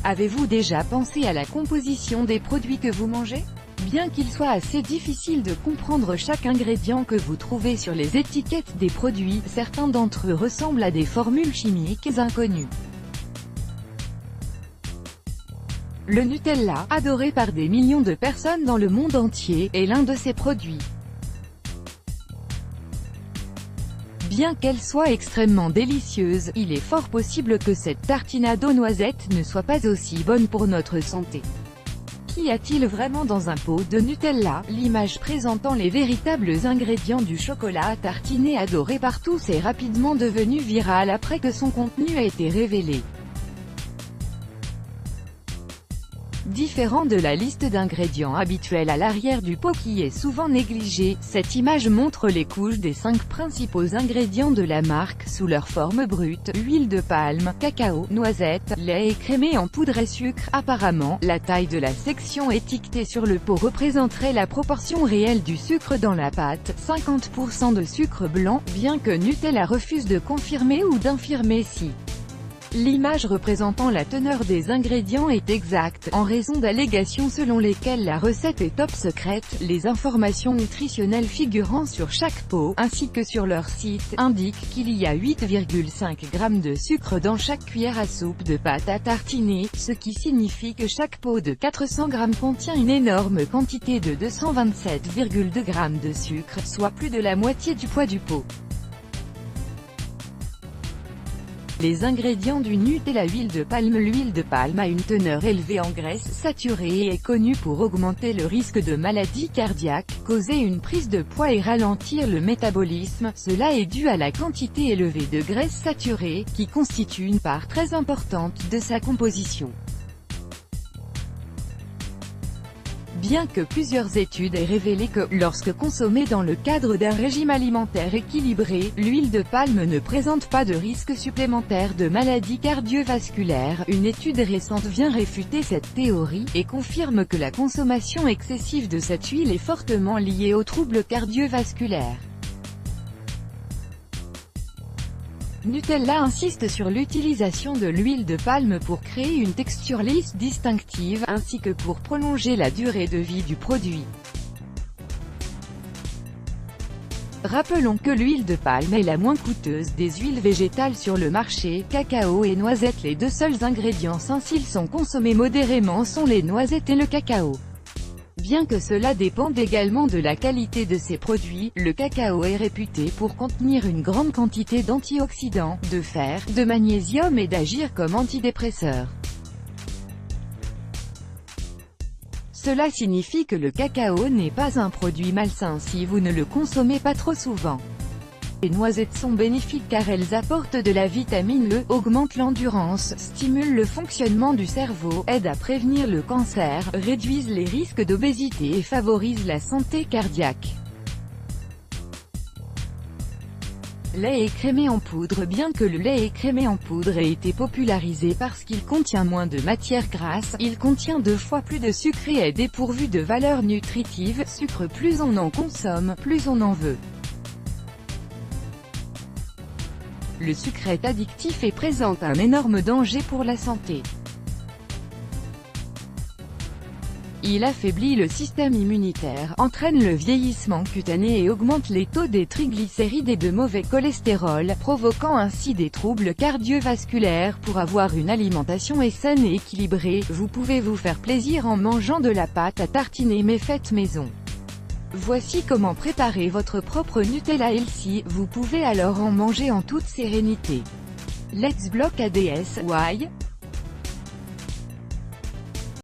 Avez-vous déjà pensé à la composition des produits que vous mangez? Bien qu'il soit assez difficile de comprendre chaque ingrédient que vous trouvez sur les étiquettes des produits, certains d'entre eux ressemblent à des formules chimiques inconnues. Le Nutella, adoré par des millions de personnes dans le monde entier, est l'un de ces produits. Bien qu'elle soit extrêmement délicieuse, il est fort possible que cette tartinade aux noisettes ne soit pas aussi bonne pour notre santé. Qu'y a-t-il vraiment dans un pot de Nutella? L'image présentant les véritables ingrédients du chocolat à tartiner adoré par tous est rapidement devenue virale après que son contenu a été révélé. Différent de la liste d'ingrédients habituels à l'arrière du pot qui est souvent négligée, cette image montre les couches des 5 principaux ingrédients de la marque sous leur forme brute: huile de palme, cacao, noisettes, lait écrémé en poudre et sucre. Apparemment, la taille de la section étiquetée sur le pot représenterait la proportion réelle du sucre dans la pâte, 50% de sucre blanc, bien que Nutella refuse de confirmer ou d'infirmer si l'image représentant la teneur des ingrédients est exacte, en raison d'allégations selon lesquelles la recette est top secrète. Les informations nutritionnelles figurant sur chaque pot, ainsi que sur leur site, indiquent qu'il y a 8,5 g de sucre dans chaque cuillère à soupe de pâte à tartiner, ce qui signifie que chaque pot de 400 g contient une énorme quantité de 227,2 g de sucre, soit plus de la moitié du poids du pot. Les ingrédients du Nutella: huile de palme. L'huile de palme a une teneur élevée en graisse saturée et est connue pour augmenter le risque de maladies cardiaques, causer une prise de poids et ralentir le métabolisme. Cela est dû à la quantité élevée de graisse saturée, qui constitue une part très importante de sa composition. Bien que plusieurs études aient révélé que, lorsque consommée dans le cadre d'un régime alimentaire équilibré, l'huile de palme ne présente pas de risque supplémentaire de maladies cardiovasculaires, une étude récente vient réfuter cette théorie, et confirme que la consommation excessive de cette huile est fortement liée aux troubles cardiovasculaires. Nutella insiste sur l'utilisation de l'huile de palme pour créer une texture lisse distinctive, ainsi que pour prolonger la durée de vie du produit. Rappelons que l'huile de palme est la moins coûteuse des huiles végétales sur le marché. Cacao et noisettes, les deux seuls ingrédients sains s'ils sont consommés modérément sont les noisettes et le cacao. Bien que cela dépende également de la qualité de ces produits, le cacao est réputé pour contenir une grande quantité d'antioxydants, de fer, de magnésium et d'agir comme antidépresseur. Cela signifie que le cacao n'est pas un produit malsain si vous ne le consommez pas trop souvent. Les noisettes sont bénéfiques car elles apportent de la vitamine E, augmentent l'endurance, stimulent le fonctionnement du cerveau, aident à prévenir le cancer, réduisent les risques d'obésité et favorisent la santé cardiaque. Lait écrémé en poudre. Bien que le lait écrémé en poudre ait été popularisé parce qu'il contient moins de matière grasse, il contient 2 fois plus de sucre et est dépourvu de valeurs nutritives. Sucre, plus on en consomme, plus on en veut. Le sucre est addictif et présente un énorme danger pour la santé. Il affaiblit le système immunitaire, entraîne le vieillissement cutané et augmente les taux des triglycérides et de mauvais cholestérol, provoquant ainsi des troubles cardiovasculaires. Pour avoir une alimentation saine et équilibrée, vous pouvez vous faire plaisir en mangeant de la pâte à tartiner mais faite maison. Voici comment préparer votre propre Nutella healthy, vous pouvez alors en manger en toute sérénité. Let's block ADS, why?